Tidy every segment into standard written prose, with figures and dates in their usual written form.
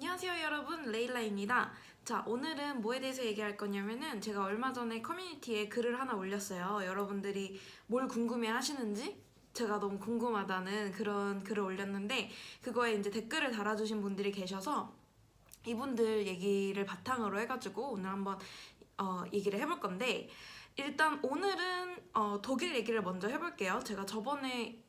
안녕하세요 여러분, 레일라입니다. 자, 오늘은 뭐에 대해서 얘기할 거냐면은 제가 얼마 전에 커뮤니티에 글을 하나 올렸어요. 여러분들이 뭘 궁금해 하시는지 제가 너무 궁금하다는 그런 글을 올렸는데 그거에 이제 댓글을 달아주신 분들이 계셔서 이분들 얘기를 바탕으로 해가지고 오늘 한번 얘기를 해볼 건데, 일단 오늘은 독일 얘기를 먼저 해볼게요. 제가 저번에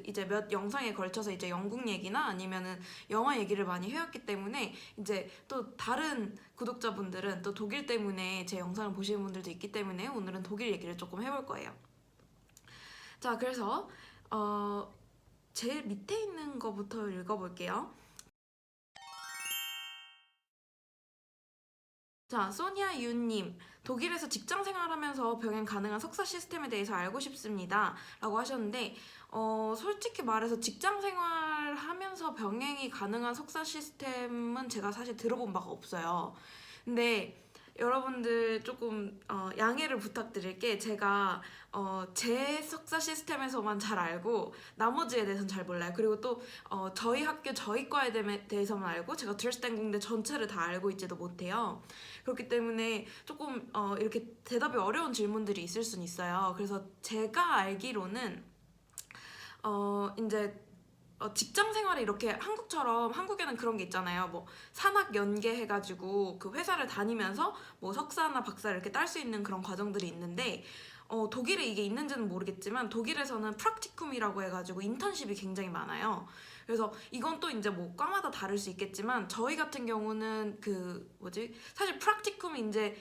이제 몇 영상에 걸쳐서 이제 영국 얘기나 아니면은 영화 얘기를 많이 해왔기 때문에 이제 또 다른 구독자분들은 또 독일 때문에 제 영상을 보시는 분들도 있기 때문에 오늘은 독일 얘기를 조금 해볼 거예요. 자, 그래서 제일 밑에 있는 거부터 읽어볼게요. 자, 소니아 유님, 독일에서 직장 생활하면서 병행 가능한 석사 시스템에 대해서 알고 싶습니다 라고 하셨는데, 솔직히 말해서 직장 생활하면서 병행이 가능한 석사 시스템은 제가 사실 들어본 바가 없어요. 근데 여러분들 조금 양해를 부탁드릴 게, 제가 제 석사 시스템에서만 잘 알고 나머지에 대해서는 잘 몰라요. 그리고 또 저희 학교 저희 과에 대해서만 알고 제가 드레스덴 공대 전체를 다 알고 있지도 못해요. 그렇기 때문에 조금 이렇게 대답이 어려운 질문들이 있을 수는 있어요. 그래서 제가 알기로는 이제 직장 생활이 이렇게 한국처럼, 한국에는 그런 게 있잖아요. 뭐 산학 연계해가지고 그 회사를 다니면서 뭐 석사나 박사를 이렇게 딸 수 있는 그런 과정들이 있는데, 독일에 이게 있는지는 모르겠지만 독일에서는 프락티쿰이라고 해가지고 인턴십이 굉장히 많아요. 그래서 이건 또 이제 뭐 과마다 다를 수 있겠지만 저희 같은 경우는 사실 프락티쿰이 이제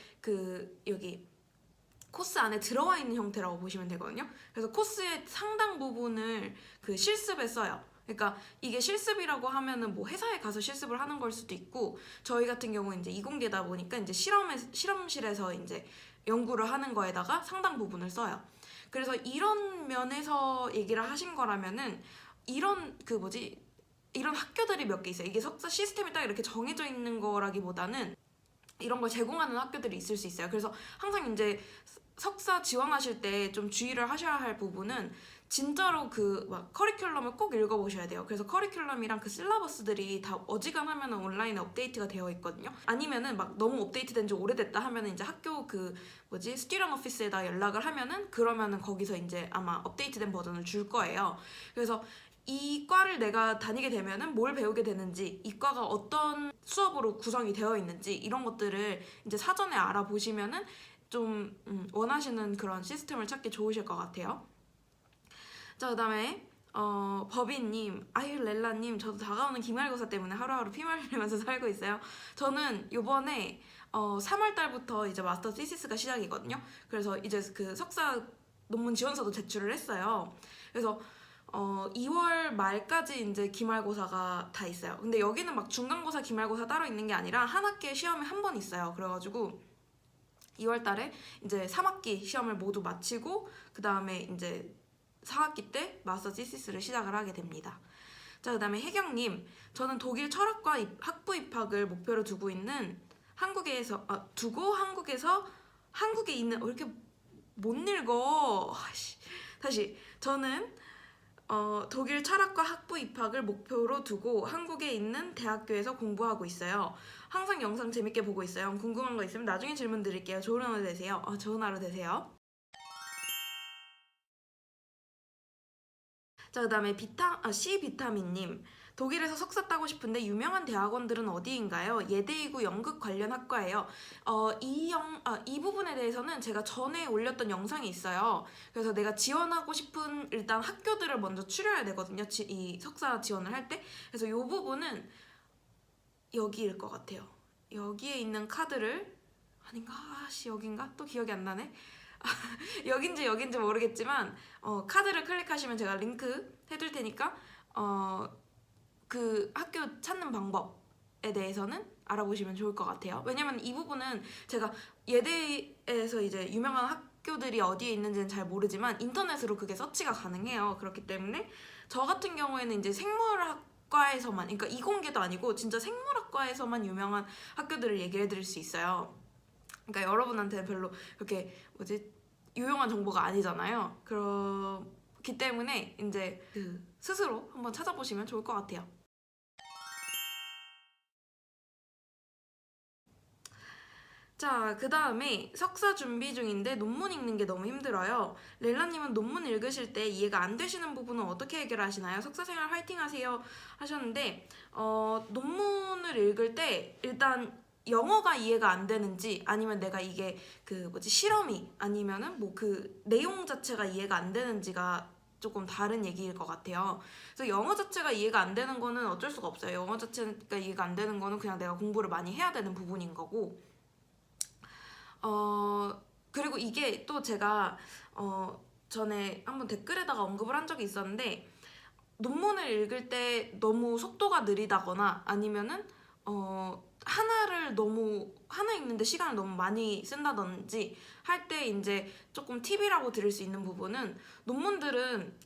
여기 코스 안에 들어와 있는 형태라고 보시면 되거든요. 그래서 코스의 상당 부분을 실습에 써요. 그러니까 이게 실습이라고 하면은 뭐 회사에 가서 실습을 하는 걸 수도 있고, 저희 같은 경우는 이제 이공계다 보니까 이제 실험실에서 이제 연구를 하는 거에다가 상당 부분을 써요. 그래서 이런 면에서 얘기를 하신 거라면은 이런 이런 학교들이 몇 개 있어요. 이게 석사 시스템이 딱 이렇게 정해져 있는 거라기보다는 이런 걸 제공하는 학교들이 있을 수 있어요. 그래서 항상 이제 석사 지원하실 때 좀 주의를 하셔야 할 부분은 진짜로 커리큘럼을 꼭 읽어보셔야 돼요. 그래서 커리큘럼이랑 그 실라버스들이 다 어지간하면 온라인에 업데이트가 되어 있거든요. 아니면은 막 너무 업데이트된 지 오래됐다 하면은 이제 학교 스튜던 오피스에다 연락을 하면은 그러면은 거기서 이제 아마 업데이트된 버전을 줄 거예요. 그래서 이 과를 내가 다니게 되면은 뭘 배우게 되는지, 이 과가 어떤 수업으로 구성이 되어 있는지 이런 것들을 이제 사전에 알아보시면은 좀 원하시는 그런 시스템을 찾기 좋으실 것 같아요. 자, 그 다음에 버비님, 아율렐라님, 저도 다가오는 기말고사 때문에 하루하루 피말 흘리면서 살고 있어요. 저는 요번에 3월달부터 이제 마스터 시시스가 시작이거든요. 그래서 이제 그 석사 논문 지원서도 제출을 했어요. 그래서 2월 말까지 이제 기말고사가 다 있어요. 근데 여기는 막 중간고사, 기말고사 따로 있는 게 아니라 한 학기에 시험이 한 번 있어요. 그래가지고 2월 달에 이제 3학기 시험을 모두 마치고 그 다음에 이제 4학기 때 마스터 시시스를 시작을 하게 됩니다. 자, 그 다음에 혜경님, 저는 독일 철학과 학부 입학을 목표로 두고 한국에 있는 왜 이렇게 못 읽어? 다시. 저는 독일 철학과 학부 입학을 목표로 두고 한국에 있는 대학교에서 공부하고 있어요. 항상 영상 재밌게 보고 있어요. 궁금한 거 있으면 나중에 질문 드릴게요. 좋은 하루 되세요. 좋은 하루 되세요. 자, 그 다음에 C비타민님, 독일에서 석사 따고 싶은데 유명한 대학원들은 어디인가요? 예대이고 연극 관련 학과예요. 이 부분에 대해서는 제가 전에 올렸던 영상이 있어요. 그래서 내가 지원하고 싶은 일단 학교들을 먼저 추려야 되거든요. 이 석사 지원을 할 때. 그래서 이 부분은 여기일 것 같아요. 여기에 있는 카드를 아닌가? 여긴가? 또 기억이 안 나네. 여긴지 모르겠지만 카드를 클릭하시면 제가 링크 해둘 테니까 그 학교 찾는 방법에 대해서는 알아보시면 좋을 것 같아요. 왜냐면 이 부분은 제가 예대에서 이제 유명한 학교들이 어디에 있는지는 잘 모르지만 인터넷으로 그게 서치가 가능해요. 그렇기 때문에 저 같은 경우에는 이제 생물학과에서만, 그러니까 이공계도 아니고 진짜 생물학과에서만 유명한 학교들을 얘기해 드릴 수 있어요. 그러니까 여러분한테 별로 그렇게 유용한 정보가 아니잖아요. 그렇기 때문에 이제 스스로 한번 찾아보시면 좋을 것 같아요. 자, 그 다음에 석사 준비 중인데 논문 읽는 게 너무 힘들어요. 렐라님은 논문 읽으실 때 이해가 안 되시는 부분은 어떻게 해결하시나요? 석사 생활 화이팅 하세요 하셨는데 논문을 읽을 때 일단 영어가 이해가 안 되는지 아니면 내가 이게 그 뭐지 실험이 아니면은 뭐 그 내용 자체가 이해가 안 되는지가 조금 다른 얘기일 것 같아요. 그래서 영어 자체가 이해가 안 되는 거는 어쩔 수가 없어요. 영어 자체가 이해가 안 되는 거는 그냥 내가 공부를 많이 해야 되는 부분인 거고 그리고 이게 또 제가 전에 한번 댓글에다가 언급을 한 적이 있었는데 논문을 읽을 때 너무 속도가 느리다거나 아니면은 하나 읽는데 시간을 너무 많이 쓴다든지 할 때 이제 조금 팁이라고 드릴 수 있는 부분은 논문들은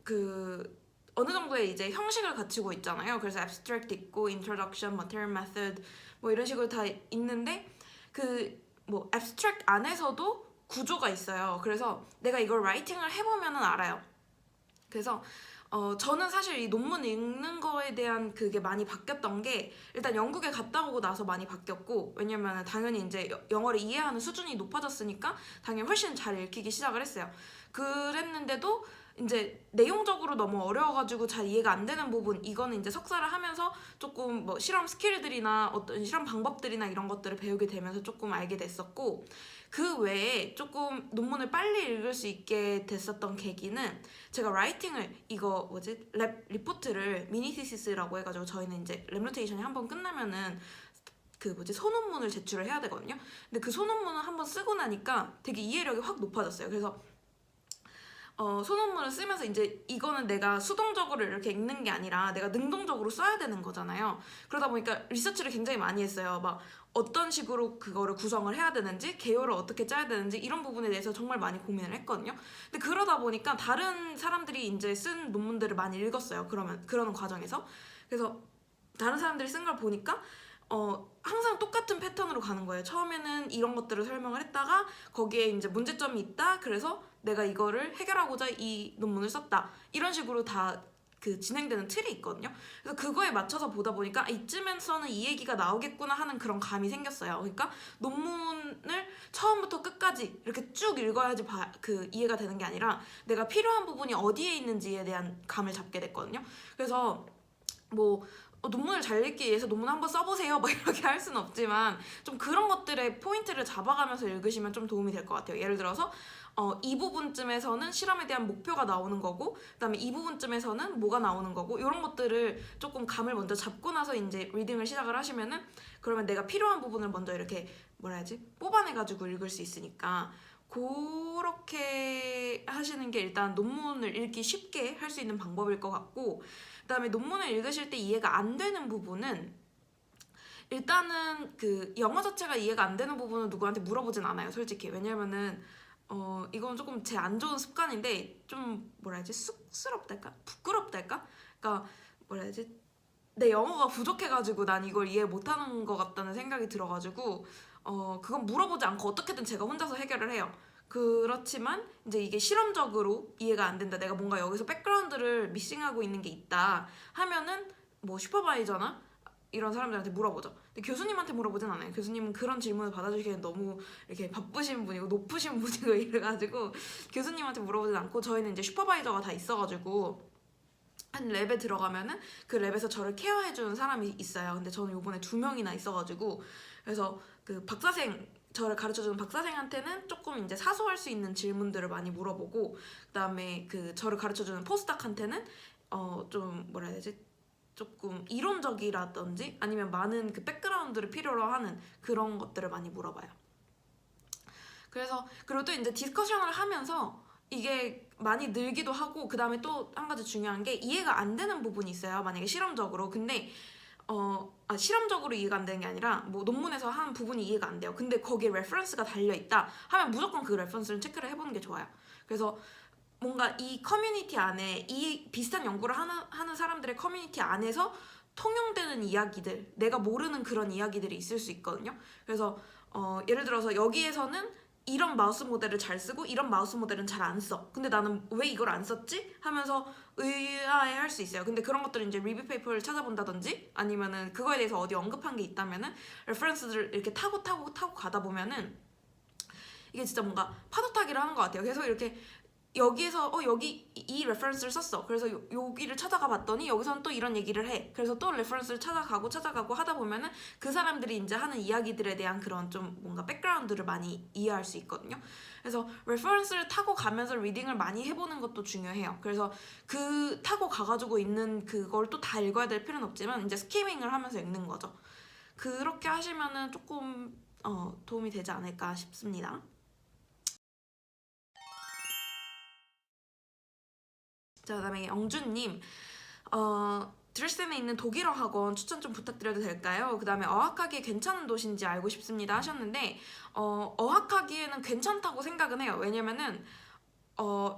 그 어느 정도의 이제 형식을 갖추고 있잖아요. 그래서 abstract 있고 introduction, material method 뭐 이런 식으로 다 있는데 그 뭐 abstract 안에서도 구조가 있어요. 그래서 내가 이걸 라이팅을 해보면은 알아요. 그래서 저는 사실 이 논문 읽는 거에 대한 그게 많이 바뀌었던 게 일단 영국에 갔다 오고 나서 많이 바뀌었고 왜냐면 당연히 이제 영어를 이해하는 수준이 높아졌으니까 당연히 훨씬 잘 읽히기 시작을 했어요. 그랬는데도 이제 내용적으로 너무 어려워가지고 잘 이해가 안 되는 부분 이거는 이제 석사를 하면서 조금 뭐 실험 스킬들이나 어떤 실험 방법들이나 이런 것들을 배우게 되면서 조금 알게 됐었고 그 외에 조금 논문을 빨리 읽을 수 있게 됐었던 계기는 제가 라이팅을 이거 뭐지 리포트를 미니시시스라고 해가지고 저희는 이제 랩 로테이션이 한번 끝나면은 그 뭐지 소논문을 제출을 해야 되거든요. 근데 그 소논문을 한번 쓰고 나니까 되게 이해력이 확 높아졌어요. 그래서 소논문을 쓰면서 이제 이거는 내가 수동적으로 이렇게 읽는 게 아니라 내가 능동적으로 써야 되는 거잖아요. 그러다 보니까 리서치를 굉장히 많이 했어요. 막 어떤 식으로 그거를 구성을 해야 되는지 개요를 어떻게 짜야 되는지 이런 부분에 대해서 정말 많이 고민을 했거든요. 근데 그러다 보니까 다른 사람들이 이제 쓴 논문들을 많이 읽었어요. 그러는 과정에서. 그래서 다른 사람들이 쓴 걸 보니까 항상 똑같은 패턴으로 가는 거예요. 처음에는 이런 것들을 설명을 했다가 거기에 이제 문제점이 있다. 그래서 내가 이거를 해결하고자 이 논문을 썼다. 이런 식으로 다 그 진행되는 틀이 있거든요. 그래서 그거에 맞춰서 보다 보니까 이쯤에서는 이 얘기가 나오겠구나 하는 그런 감이 생겼어요. 그러니까 논문을 처음부터 끝까지 이렇게 쭉 읽어야지 그 이해가 되는 게 아니라 내가 필요한 부분이 어디에 있는지에 대한 감을 잡게 됐거든요. 그래서 뭐 논문을 잘 읽기 위해서 논문 한번 써보세요 막 이렇게 할 수는 없지만 좀 그런 것들의 포인트를 잡아가면서 읽으시면 좀 도움이 될 것 같아요. 예를 들어서 이 부분쯤에서는 실험에 대한 목표가 나오는 거고 그 다음에 이 부분쯤에서는 뭐가 나오는 거고 이런 것들을 조금 감을 먼저 잡고 나서 이제 리딩을 시작을 하시면은 그러면 내가 필요한 부분을 먼저 이렇게 뭐라 해야지 뽑아내가지고 읽을 수 있으니까 그렇게 하시는 게 일단 논문을 읽기 쉽게 할 수 있는 방법일 것 같고 그 다음에 논문을 읽으실 때 이해가 안 되는 부분은 일단은 그 영어 자체가 이해가 안 되는 부분은 누구한테 물어보진 않아요. 솔직히. 왜냐면은 이건 조금 제 안 좋은 습관인데 좀 뭐라 해야지 쑥스럽달까? 부끄럽달까? 그러니까 뭐라 해야지 내 영어가 부족해가지고 난 이걸 이해 못하는 것 같다는 생각이 들어가지고 그건 물어보지 않고 어떻게든 제가 혼자서 해결을 해요. 그렇지만 이제 이게 실험적으로 이해가 안 된다. 내가 뭔가 여기서 백그라운드를 미싱하고 있는 게 있다 하면은 뭐 슈퍼바이저나 이런 사람들한테 물어보죠. 근데 교수님한테 물어보진 않아요. 교수님은 그런 질문을 받아주기에는 너무 이렇게 바쁘신 분이고 높으신 분이고 이래가지고 교수님한테 물어보진 않고 저희는 이제 슈퍼바이저가 다 있어가지고 한 랩에 들어가면은 그 랩에서 저를 케어해주는 사람이 있어요. 근데 저는 요번에 2명이나 있어가지고 그래서 그 저를 가르쳐주는 박사생한테는 조금 이제 사소할 수 있는 질문들을 많이 물어보고 그 다음에 그 저를 가르쳐주는 포스닥한테는 좀 뭐라 해야 되지? 조금 이론적이라든지 아니면 많은 그 백그라운드를 필요로 하는 그런 것들을 많이 물어봐요. 그래서 그리고 또 이제 디스커션을 하면서 이게 많이 늘기도 하고 그 다음에 또 한 가지 중요한 게 이해가 안 되는 부분이 있어요. 만약에 실험적으로. 근데 실험적으로 이해가 안 되는 게 아니라 뭐 논문에서 한 부분이 이해가 안 돼요. 근데 거기에 레퍼런스가 달려있다 하면 무조건 그 레퍼런스를 체크를 해보는 게 좋아요. 그래서 뭔가 이 커뮤니티 안에 이 비슷한 연구를 하는 사람들의 커뮤니티 안에서 통용되는 이야기들 내가 모르는 그런 이야기들이 있을 수 있거든요. 그래서 예를 들어서 여기에서는 이런 마우스 모델을 잘 쓰고 이런 마우스 모델은 잘 안 써. 근데 나는 왜 이걸 안 썼지? 하면서 의아해할 수 있어요. 근데 그런 것들은 이제 리뷰 페이퍼를 찾아본다든지 아니면은 그거에 대해서 어디 언급한 게 있다면은 레퍼런스를 이렇게 타고 가다 보면은 이게 진짜 뭔가 파도 타기를 하는 것 같아요. 그래서 이렇게 여기에서 여기 이 레퍼런스를 썼어. 그래서 여기를 찾아가 봤더니 여기서는 또 이런 얘기를 해. 그래서 또 레퍼런스를 찾아가고 하다 보면은 그 사람들이 이제 하는 이야기들에 대한 그런 좀 뭔가 백그라운드를 많이 이해할 수 있거든요. 그래서 레퍼런스를 타고 가면서 리딩을 많이 해보는 것도 중요해요. 그래서 그 타고 가가지고 있는 그걸 또 다 읽어야 될 필요는 없지만 이제 스키밍을 하면서 읽는 거죠. 그렇게 하시면은 조금 도움이 되지 않을까 싶습니다. 자, 그다음에 영준님, 드레스덴에 있는 독일어 학원 추천 좀 부탁드려도 될까요? 그다음에 어학하기에 괜찮은 도시인지 알고 싶습니다 하셨는데 어학하기에는 괜찮다고 생각은 해요. 왜냐면은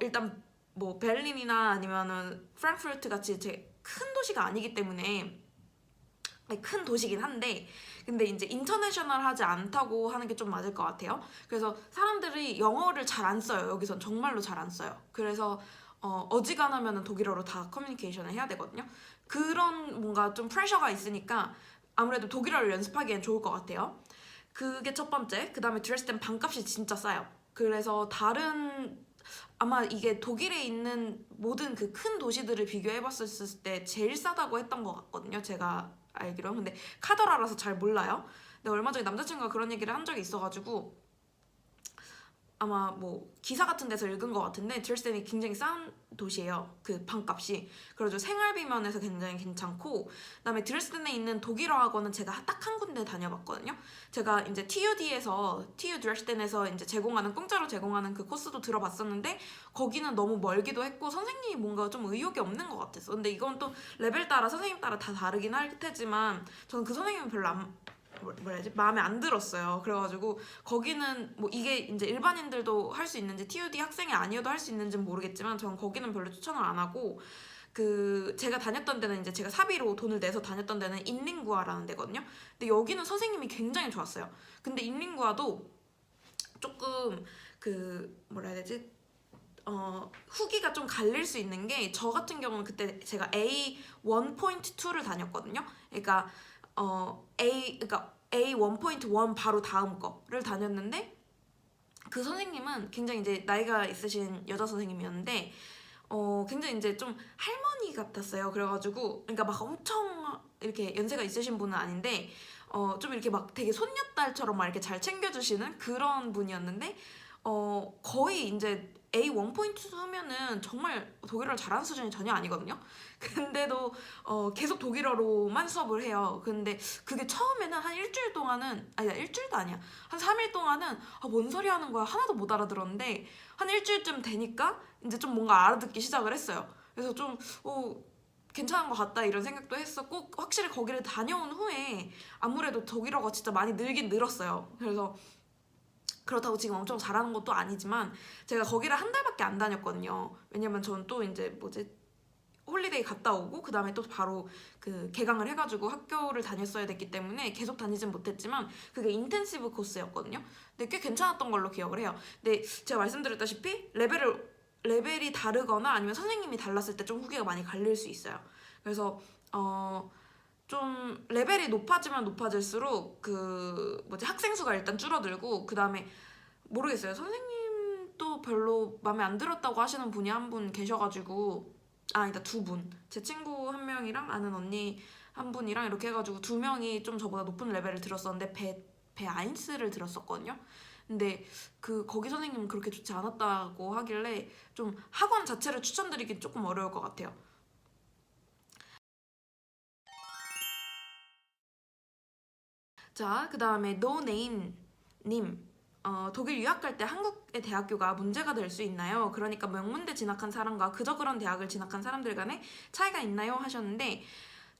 일단 뭐 베를린이나 아니면은 프랑크푸르트 같이 제 큰 도시가 아니기 때문에 큰 도시긴 한데 근데 이제 인터내셔널하지 않다고 하는 게 좀 맞을 것 같아요. 그래서 사람들이 영어를 잘 안 써요. 여기선 정말로 잘 안 써요. 그래서 어지간하면 독일어로 다 커뮤니케이션을 해야 되거든요. 그런 뭔가 좀 프레셔가 있으니까 아무래도 독일어를 연습하기엔 좋을 것 같아요. 그게 첫 번째. 그 다음에 드레스덴 방값이 진짜 싸요. 그래서 아마 이게 독일에 있는 모든 그 큰 도시들을 비교해봤을 때 제일 싸다고 했던 것 같거든요. 제가 알기로. 근데 카더라라서 잘 몰라요. 근데 얼마 전에 남자친구가 그런 얘기를 한 적이 있어가지고 아마 뭐 기사 같은 데서 읽은 것 같은데 드레스덴이 굉장히 싼 도시예요. 그 방값이. 그래서 생활비 면에서 굉장히 괜찮고 그다음에 드레스덴에 있는 독일어 학원은 제가 딱 한 군데 다녀봤거든요. 제가 이제 TU 드레스덴에서 이제 공짜로 제공하는 그 코스도 들어봤었는데 거기는 너무 멀기도 했고 선생님이 뭔가 좀 의욕이 없는 것 같았어. 근데 이건 또 레벨 따라 선생님 따라 다 다르긴 할 테지만 저는 그 선생님은 별로 뭐라 해야지? 마음에 안 들었어요. 그래가지고 거기는 뭐 이게 이제 일반인들도 할 수 있는지 TUD 학생이 아니어도 할 수 있는지는 모르겠지만 저는 거기는 별로 추천을 안 하고 제가 다녔던 데는 이제 제가 사비로 돈을 내서 다녔던 데는 인링구아라는 데거든요. 근데 여기는 선생님이 굉장히 좋았어요. 근데 인링구아도 조금 뭐라 해야 되지? 후기가 좀 갈릴 수 있는 게 저 같은 경우는 그때 제가 A1.2를 다녔거든요. 그러니까 그러니까 A 1.1 바로 다음 거를 다녔는데 그 선생님은 굉장히 이제 나이가 있으신 여자 선생님이었는데 굉장히 이제 좀 할머니 같았어요. 그래가지고 그러니까 막 엄청 이렇게 연세가 있으신 분은 아닌데 좀 이렇게 막 되게 손녀딸처럼 막 이렇게 잘 챙겨주시는 그런 분이었는데 거의 이제 A1.2면은 정말 독일어를 잘하는 수준이 전혀 아니거든요. 근데도 계속 독일어로만 수업을 해요. 근데 그게 처음에는 한 일주일 동안은 아니다 일주일도 아니야. 한 3일 동안은 뭔 소리 하는 거야 하나도 못 알아들었는데 한 일주일쯤 되니까 이제 좀 뭔가 알아듣기 시작을 했어요. 그래서 좀 괜찮은 것 같다 이런 생각도 했었고 확실히 거기를 다녀온 후에 아무래도 독일어가 진짜 많이 늘긴 늘었어요. 그래서 그렇다고 지금 엄청 잘하는 것도 아니지만 제가 거기를 한 달밖에 안 다녔거든요. 왜냐면 저는 또 이제 홀리데이 갔다 오고 그 다음에 또 바로 개강을 해가지고 학교를 다녔어야 됐기 때문에 계속 다니진 못했지만 그게 인텐시브 코스였거든요. 근데 꽤 괜찮았던 걸로 기억을 해요. 근데 제가 말씀드렸다시피 레벨이 다르거나 아니면 선생님이 달랐을 때 좀 후기가 많이 갈릴 수 있어요. 그래서 좀 레벨이 높아지면 높아질수록 학생 수가 일단 줄어들고 그 다음에 모르겠어요. 선생님도 별로 마음에 안 들었다고 하시는 분이 한 분 계셔가지고 아니다 두 분. 제 친구 한 명이랑 아는 언니 한 분이랑 이렇게 해가지고 두 명이 좀 저보다 높은 레벨을 들었었는데 베아인스를 들었었거든요. 근데 거기 선생님은 그렇게 좋지 않았다고 하길래 좀 학원 자체를 추천드리긴 조금 어려울 것 같아요. 자, 그 다음에 노네임님 독일 유학 갈 때 한국의 대학교가 문제가 될 수 있나요? 그러니까 명문대 진학한 사람과 그저 그런 대학을 진학한 사람들 간에 차이가 있나요? 하셨는데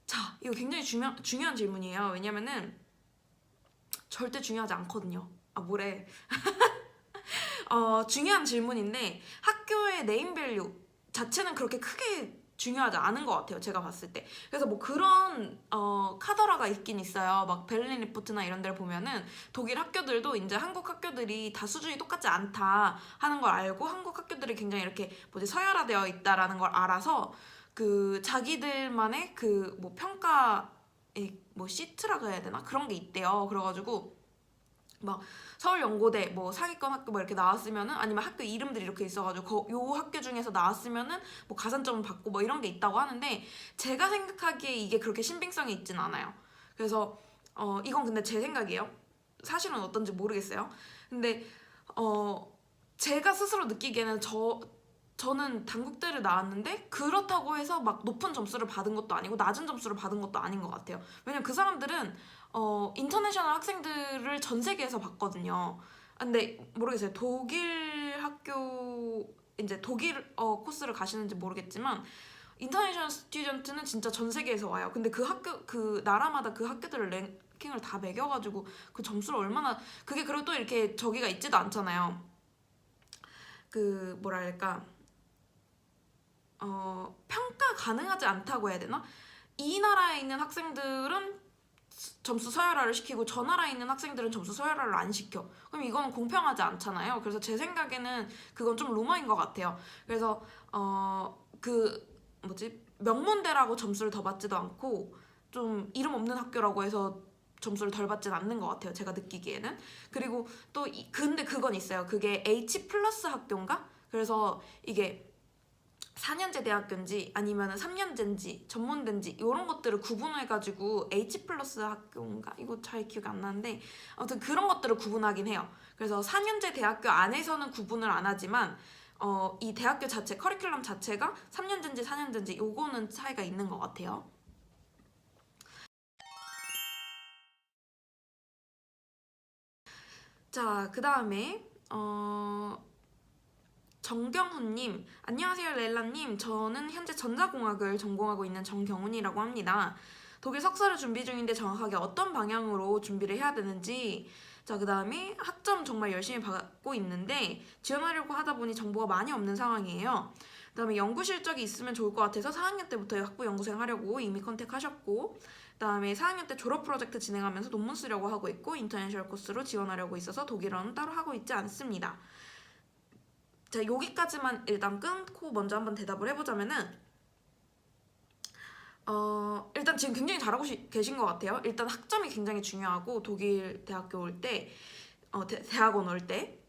자, 이거 굉장히 중요한 질문이에요. 왜냐면은 절대 중요하지 않거든요. 뭐래. 중요한 질문인데 학교의 네임밸류 자체는 그렇게 크게 중요하지 않은 것 같아요, 제가 봤을 때. 그래서 뭐 그런 카더라가 있긴 있어요. 막 베를린 리포트나 이런 데를 보면은 독일 학교들도 이제 한국 학교들이 다 수준이 똑같지 않다 하는 걸 알고, 한국 학교들이 굉장히 이렇게 뭐지 서열화되어 있다라는 걸 알아서 그 자기들만의 그 뭐 평가 뭐 시트라고 해야 되나, 그런 게 있대요. 그래가지고 막 서울연고대 뭐 사기권 학교 뭐 이렇게 나왔으면은, 아니면 학교 이름들이 이렇게 있어가지고 요 학교 중에서 나왔으면은 뭐 가산점을 받고 뭐 이런 게 있다고 하는데, 제가 생각하기에 이게 그렇게 신빙성이 있진 않아요. 그래서 이건 근데 제 생각이에요. 사실은 어떤지 모르겠어요. 근데 제가 스스로 느끼기에는 저는 단국대를 나왔는데 그렇다고 해서 막 높은 점수를 받은 것도 아니고 낮은 점수를 받은 것도 아닌 것 같아요. 왜냐면 그 사람들은 인터내셔널 학생들을 전 세계에서 봤거든요. 근데 모르겠어요. 독일 학교 이제 독일 코스를 가시는지 모르겠지만 인터내셔널 스튜던트는 진짜 전 세계에서 와요. 근데 그 학교 그 나라마다 그 학교들을 랭킹을 다 매겨가지고 그 점수를 얼마나, 그게 그리고 또 이렇게 저기가 있지도 않잖아요. 그 뭐랄까 평가 가능하지 않다고 해야 되나? 이 나라에 있는 학생들은 점수 서열화를 시키고 저 나라에 있는 학생들은 점수 서열화를 안 시켜. 그럼 이거는 공평하지 않잖아요. 그래서 제 생각에는 그건 좀 루머인 것 같아요. 그래서 그 뭐지 명문대라고 점수를 더 받지도 않고 좀 이름 없는 학교라고 해서 점수를 덜 받진 않는 것 같아요, 제가 느끼기에는. 그리고 또 근데 그건 있어요. 그게 H 플러스 학교인가? 그래서 이게 4년제 대학교인지 아니면 3년제인지 전문대인지 이런 것들을 구분해가지고 H 플러스 학교인가? 이거 잘 기억이 안 나는데 아무튼 그런 것들을 구분하긴 해요. 그래서 4년제 대학교 안에서는 구분을 안 하지만 이 대학교 자체 커리큘럼 자체가 3년제인지 4년제인지 요거는 차이가 있는 것 같아요. 자, 그 다음에 정경훈님, 안녕하세요 렐라님. 저는 현재 전자공학을 전공하고 있는 정경훈이라고 합니다. 독일 석사를 준비 중인데 정확하게 어떤 방향으로 준비를 해야 되는지, 자, 그 다음에 학점 정말 열심히 받고 있는데 지원하려고 하다 보니 정보가 많이 없는 상황이에요. 그 다음에 연구 실적이 있으면 좋을 것 같아서 4학년 때부터 학부 연구생 하려고 이미 컨택하셨고, 그 다음에 4학년 때 졸업 프로젝트 진행하면서 논문 쓰려고 하고 있고, 인터내셔널 코스로 지원하려고 있어서 독일어는 따로 하고 있지 않습니다. 자, 여기까지만 일단 끊고 먼저 한번 대답을 해보자면은 일단 지금 굉장히 잘하고 계신 것 같아요. 일단 학점이 굉장히 중요하고, 독일 대학교 올 때 대학원 올 때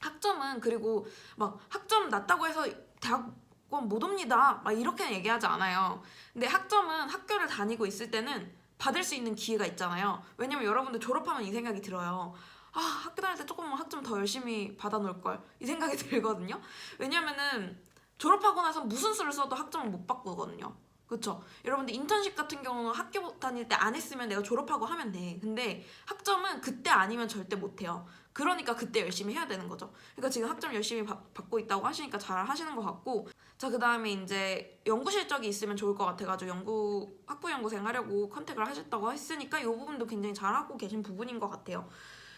학점은, 그리고 막 학점 낮다고 해서 대학원 못 옵니다 막 이렇게는 얘기하지 않아요. 근데 학점은 학교를 다니고 있을 때는 받을 수 있는 기회가 있잖아요. 왜냐면 여러분들 졸업하면 이 생각이 들어요. 아, 학교 다닐 때 조금만 학점 더 열심히 받아놓을 걸, 이 생각이 들거든요. 왜냐면은 졸업하고 나서 무슨 수를 써도 학점을 못 바꾸거든요. 그쵸? 여러분들 인턴십 같은 경우는 학교 다닐 때 안 했으면 내가 졸업하고 하면 돼. 근데 학점은 그때 아니면 절대 못 해요. 그러니까 그때 열심히 해야 되는 거죠. 그러니까 지금 학점 열심히 받고 있다고 하시니까 잘 하시는 것 같고, 자, 그 다음에 이제 연구 실적이 있으면 좋을 것 같아가지고 학부 연구생 하려고 컨택을 하셨다고 했으니까 이 부분도 굉장히 잘하고 계신 부분인 것 같아요.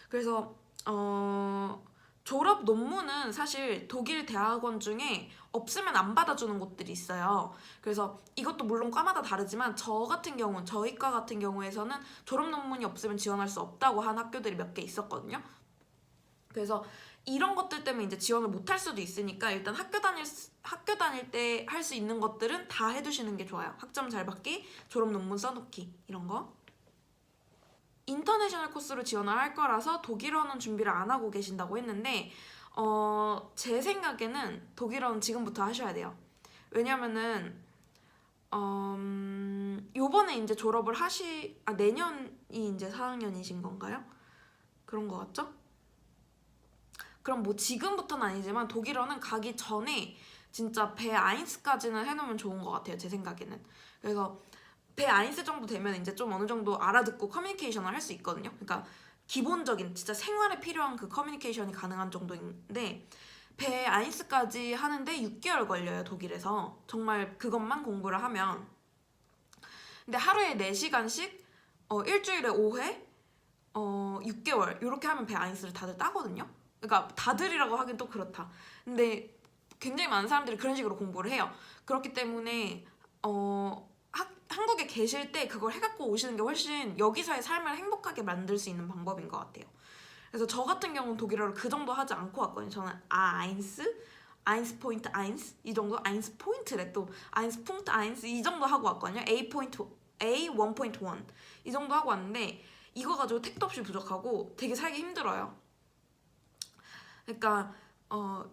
그래서 졸업 논문은 사실 독일 대학원 중에 없으면 안 받아주는 곳들이 있어요. 그래서 이것도 물론 과마다 다르지만 저희 과 같은 경우에서는 졸업 논문이 없으면 지원할 수 없다고 한 학교들이 몇 개 있었거든요. 그래서 이런 것들 때문에 이제 지원을 못 할 수도 있으니까 일단 학교 다닐 때 할 수 있는 것들은 다 해두시는 게 좋아요. 학점 잘 받기, 졸업 논문 써놓기, 이런 거. 인터내셔널 코스로 지원을 할 거라서 독일어는 준비를 안 하고 계신다고 했는데 제 생각에는 독일어는 지금부터 하셔야 돼요. 왜냐면은 요번에 이제 졸업을 내년이 이제 4학년이신 건가요? 그런 거 같죠? 그럼 뭐 지금부터는 아니지만 독일어는 가기 전에 진짜 B1까지는 해놓으면 좋은 것 같아요, 제 생각에는. 그래서 B1 정도 되면 이제 좀 어느 정도 알아듣고 커뮤니케이션을 할 수 있거든요. 그러니까 기본적인 진짜 생활에 필요한 그 커뮤니케이션이 가능한 정도인데, B1까지 하는데 6개월 걸려요, 독일에서. 정말 그것만 공부를 하면. 근데 하루에 4시간씩 일주일에 5회 6개월 이렇게 하면 B1를 다들 따거든요. 그러니까 다들이라고 하긴 또 그렇다. 근데 굉장히 많은 사람들이 그런 식으로 공부를 해요. 그렇기 때문에 한국에 계실 때 그걸 해갖고 오시는 게 훨씬 여기서의 삶을 행복하게 만들 수 있는 방법인 것 같아요. 그래서 저 같은 경우는 독일어를 그 정도 하지 않고 왔거든요. 저는 아인스 포인트 아인스 이 정도, 아인스 포인트래 또, 아인스 punk트 아인스 이 정도 하고 왔거든요. A 1.1 이 정도 하고 왔는데 이거 가지고 택도 없이 부족하고 되게 살기 힘들어요. 그러니까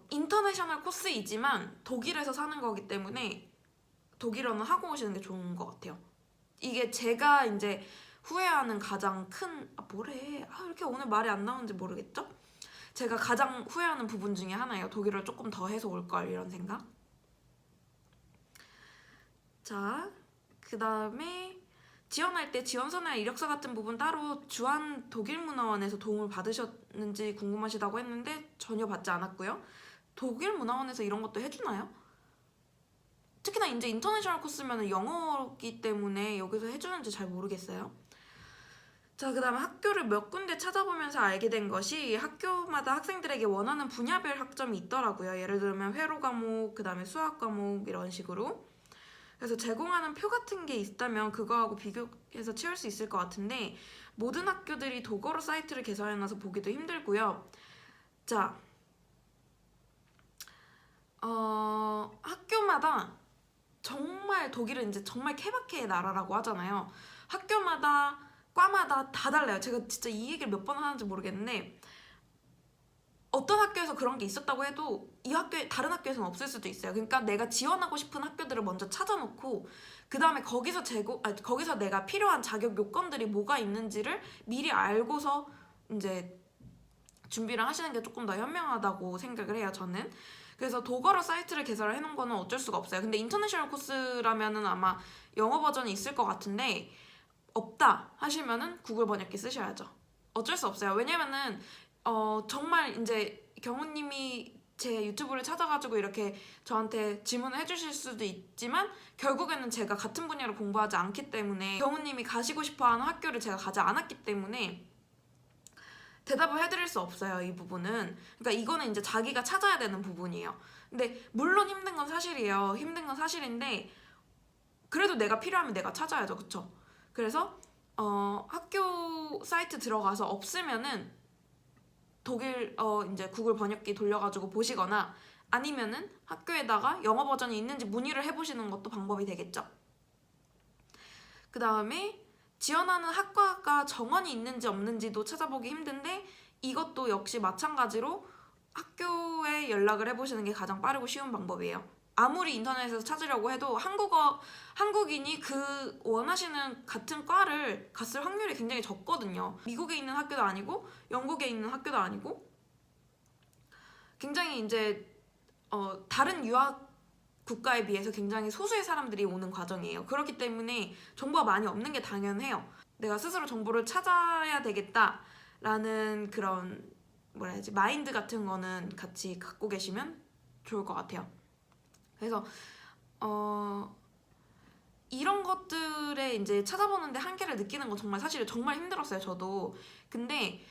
인터내셔널 코스이지만 독일에서 사는 거기 때문에 독일어는 하고 오시는 게 좋은 것 같아요. 이게 제가 이제 후회하는 가장 큰 이렇게 오늘 말이 안 나오는지 모르겠죠? 제가 가장 후회하는 부분 중에 하나예요. 독일어를 조금 더 해서 올걸 이런 생각. 자, 그 다음에 지원할 때 지원서나 이력서 같은 부분 따로 주한 독일문화원에서 도움을 받으셨는지 궁금하시다고 했는데 전혀 받지 않았고요. 독일문화원에서 이런 것도 해주나요? 특히나 이제 인터내셔널 코스면 영어이기 때문에 여기서 해주는지 잘 모르겠어요. 자, 그 다음에 학교를 몇 군데 찾아보면서 알게 된 것이 학교마다 학생들에게 원하는 분야별 학점이 있더라고요. 예를 들면 회로 과목, 그 다음에 수학 과목 이런 식으로. 그래서 제공하는 표 같은 게 있다면 그거하고 비교해서 채울 수 있을 것 같은데 모든 학교들이 독어로 사이트를 개설해놔서 보기도 힘들고요. 자, 학교마다 정말 독일은 이제 정말 케바케의 나라라고 하잖아요. 학교마다 과마다 다 달라요. 제가 진짜 이 얘기를 몇 번 하는지 모르겠는데 어떤 학교에서 그런 게 있었다고 해도 이 학교에 다른 학교에서는 없을 수도 있어요. 그러니까 내가 지원하고 싶은 학교들을 먼저 찾아놓고 그 다음에 거기서 내가 필요한 자격 요건들이 뭐가 있는지를 미리 알고서 이제 준비를 하시는 게 조금 더 현명하다고 생각을 해요. 저는. 그래서 독어로 사이트를 개설을 해놓은 거는 어쩔 수가 없어요. 근데 인터내셔널 코스라면은 아마 영어 버전이 있을 것 같은데 없다 하시면은 구글 번역기 쓰셔야죠. 어쩔 수 없어요. 왜냐면은 정말 이제 경우님이 제 유튜브를 찾아가지고 이렇게 저한테 질문을 해주실 수도 있지만 결국에는 제가 같은 분야를 공부하지 않기 때문에 경우님이 가시고 싶어하는 학교를 제가 가지 않았기 때문에 대답을 해드릴 수 없어요. 이 부분은. 그러니까 이거는 이제 자기가 찾아야 되는 부분이에요. 근데 물론 힘든 건 사실이에요. 힘든 건 사실인데 그래도 내가 필요하면 내가 찾아야죠. 그쵸? 그래서 학교 사이트 들어가서 없으면은 독일 이제 구글 번역기 돌려가지고 보시거나 아니면은 학교에다가 영어 버전이 있는지 문의를 해보시는 것도 방법이 되겠죠. 그 다음에 지원하는 학과가 정원이 있는지 없는지도 찾아보기 힘든데 이것도 역시 마찬가지로 학교에 연락을 해보시는 게 가장 빠르고 쉬운 방법이에요. 아무리 인터넷에서 찾으려고 해도 한국인이 그 원하시는 같은 과를 갔을 확률이 굉장히 적거든요. 미국에 있는 학교도 아니고 영국에 있는 학교도 아니고 굉장히 이제 다른 유학 국가에 비해서 굉장히 소수의 사람들이 오는 과정이에요. 그렇기 때문에 정보가 많이 없는 게 당연해요. 내가 스스로 정보를 찾아야 되겠다라는 그런 마인드 같은 거는 같이 갖고 계시면 좋을 것 같아요. 그래서 이런 것들에 이제 찾아보는데 한계를 느끼는 건 사실 정말 힘들었어요. 저도. 근데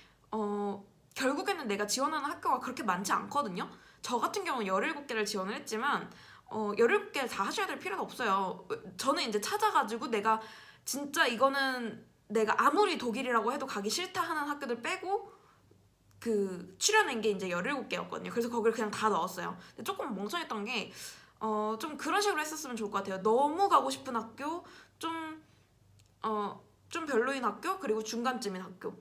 결국에는 내가 지원하는 학교가 그렇게 많지 않거든요. 저 같은 경우는 17개를 지원을 했지만 17개를 다 하셔야 될 필요는 없어요. 저는 이제 찾아가지고 내가 진짜 이거는 내가 아무리 독일이라고 해도 가기 싫다 하는 학교들 빼고 추려낸 게 이제 17개였거든요. 그래서 거기를 그냥 다 넣었어요. 근데 조금 멍청했던 게 좀 그런 식으로 했었으면 좋을 것 같아요. 너무 가고 싶은 학교, 좀 별로인 학교, 그리고 중간쯤인 학교.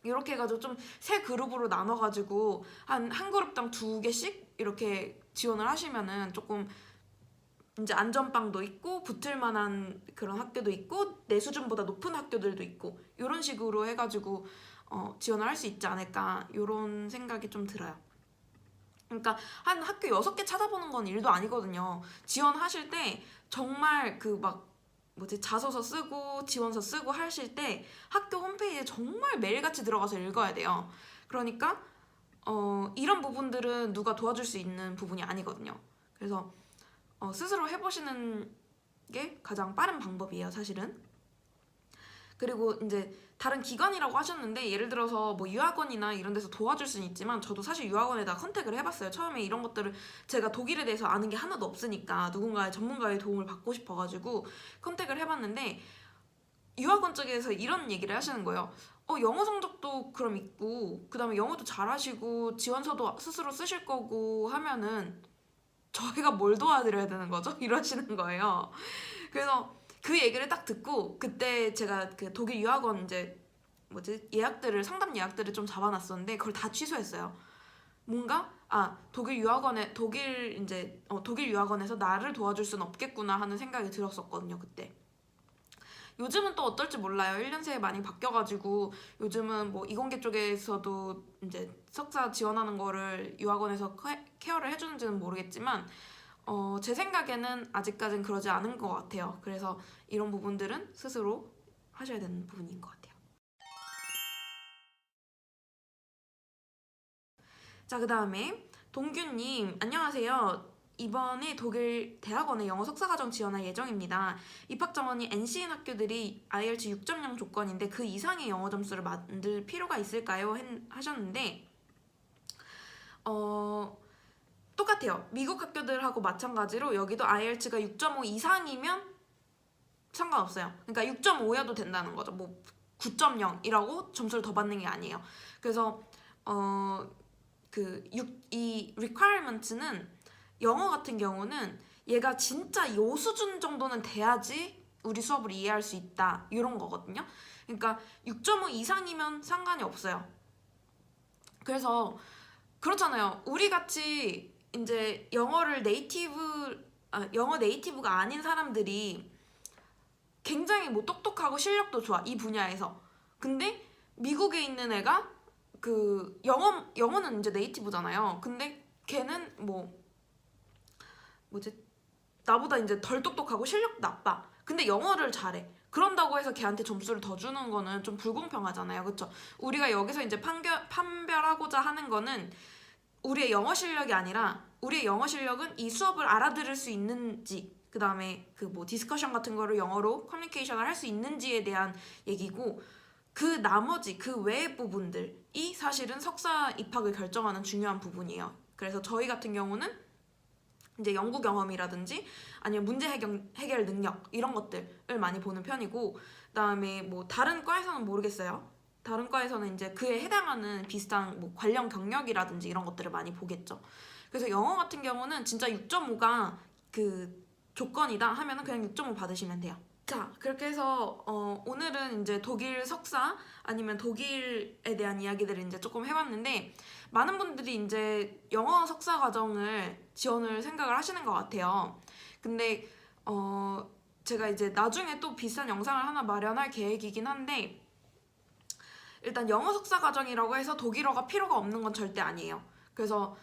이렇게 해가지고 좀 세 그룹으로 나눠가지고 한 그룹당 2개씩 이렇게 지원을 하시면은 조금 이제 안전빵도 있고 붙을 만한 그런 학교도 있고 내 수준보다 높은 학교들도 있고 이런 식으로 해가지고 지원을 할 수 있지 않을까 이런 생각이 좀 들어요. 그러니까 한 학교 6개 찾아보는 건 일도 아니거든요. 지원하실 때 정말 자소서 쓰고 지원서 쓰고 하실 때 학교 홈페이지에 정말 매일같이 들어가서 읽어야 돼요. 그러니까 이런 부분들은 누가 도와줄 수 있는 부분이 아니거든요. 그래서 스스로 해보시는 게 가장 빠른 방법이에요, 사실은. 그리고 이제 다른 기관이라고 하셨는데 예를 들어서 뭐 유학원이나 이런 데서 도와줄 수는 있지만 저도 사실 유학원에다 컨택을 해봤어요. 처음에 이런 것들을 제가 독일에 대해서 아는 게 하나도 없으니까 누군가의 전문가의 도움을 받고 싶어가지고 컨택을 해봤는데 유학원 쪽에서 이런 얘기를 하시는 거예요. 영어 성적도 그럼 있고 그 다음에 영어도 잘하시고 지원서도 스스로 쓰실 거고 하면은 저희가 뭘 도와드려야 되는 거죠? 이러시는 거예요. 그래서 그 얘기를 딱 듣고 그때 제가 그 독일 유학원 이제 상담 예약들을 좀 잡아놨었는데 그걸 다 취소했어요. 뭔가 독일 유학원에서 나를 도와줄 수는 없겠구나 하는 생각이 들었었거든요, 그때. 요즘은 또 어떨지 몰라요. 1년 새에 많이 바뀌어가지고 요즘은 뭐 이공계 쪽에서도 이제 석사 지원하는 거를 유학원에서 케어를 해주는지는 모르겠지만 제 생각에는 아직까진 그러지 않은 것 같아요. 그래서 이런 부분들은 스스로 하셔야 되는 부분인 것 같아요. 자, 그 다음에 동규님 안녕하세요. 이번에 독일 대학원에 영어 석사과정 지원할 예정입니다. 입학 전원이 NC인 학교들이 IELTS 6.0 조건인데 그 이상의 영어 점수를 만들 필요가 있을까요? 하셨는데 똑같아요. 미국 학교들하고 마찬가지로 여기도 IELTS가 6.5 이상이면 상관없어요. 그러니까 6.5여도 된다는 거죠. 뭐 9.0이라고 점수를 더 받는 게 아니에요. 그래서 이 requirement는 영어 같은 경우는 얘가 진짜 요 수준 정도는 돼야지 우리 수업을 이해할 수 있다 이런 거거든요. 그러니까 6.5 이상이면 상관이 없어요. 그래서 그렇잖아요. 우리 같이 이제 영어 네이티브가 아닌 사람들이 굉장히 뭐 똑똑하고 실력도 좋아 이 분야에서. 근데 미국에 있는 애가 그 영어는 이제 네이티브잖아요. 근데 걔는 나보다 이제 덜 똑똑하고 실력 나빠. 근데 영어를 잘해. 그런다고 해서 걔한테 점수를 더 주는 거는 좀 불공평하잖아요. 그쵸? 우리가 여기서 이제 판별하고자 하는 거는 우리의 영어 실력이 아니라 우리의 영어 실력은 이 수업을 알아들을 수 있는지 그 다음에 그 뭐 디스커션 같은 거를 영어로 커뮤니케이션을 할 수 있는지에 대한 얘기고 그 나머지 그 외의 부분들이 사실은 석사 입학을 결정하는 중요한 부분이에요. 그래서 저희 같은 경우는 이제 연구 경험이라든지 아니면 문제 해결 능력 이런 것들을 많이 보는 편이고 그다음에 뭐 다른 과에서는 모르겠어요. 다른 과에서는 이제 그에 해당하는 비슷한 뭐 관련 경력이라든지 이런 것들을 많이 보겠죠. 그래서 영어 같은 경우는 진짜 6.5가 그 조건이다 하면은 그냥 6.5 받으시면 돼요. 자, 그렇게 해서 오늘은 이제 독일 석사 아니면 독일에 대한 이야기들을 이제 조금 해봤는데 많은 분들이 이제 영어 석사 과정을 지원을 생각을 하시는 것 같아요. 근데 제가 이제 나중에 또 비슷한 영상을 하나 마련할 계획이긴 한데 일단 영어 석사 과정이라고 해서 독일어가 필요가 없는 건 절대 아니에요. 그래서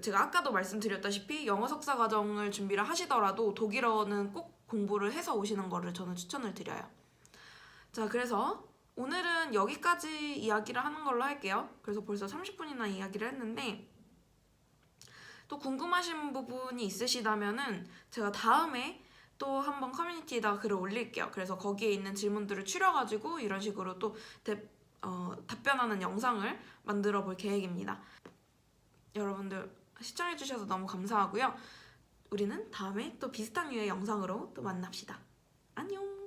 제가 아까도 말씀드렸다시피 영어 석사 과정을 준비를 하시더라도 독일어는 꼭 공부를 해서 오시는 거를 저는 추천을 드려요. 자, 그래서 오늘은 여기까지 이야기를 하는 걸로 할게요. 그래서 벌써 30분이나 이야기를 했는데 또 궁금하신 부분이 있으시다면은 제가 다음에 또 한번 커뮤니티에다가 글을 올릴게요. 그래서 거기에 있는 질문들을 추려가지고 이런 식으로 또 답변하는 영상을 만들어 볼 계획입니다. 여러분들 시청해주셔서 너무 감사하고요. 우리는 다음에 또 비슷한 류의 영상으로 또 만납시다. 안녕!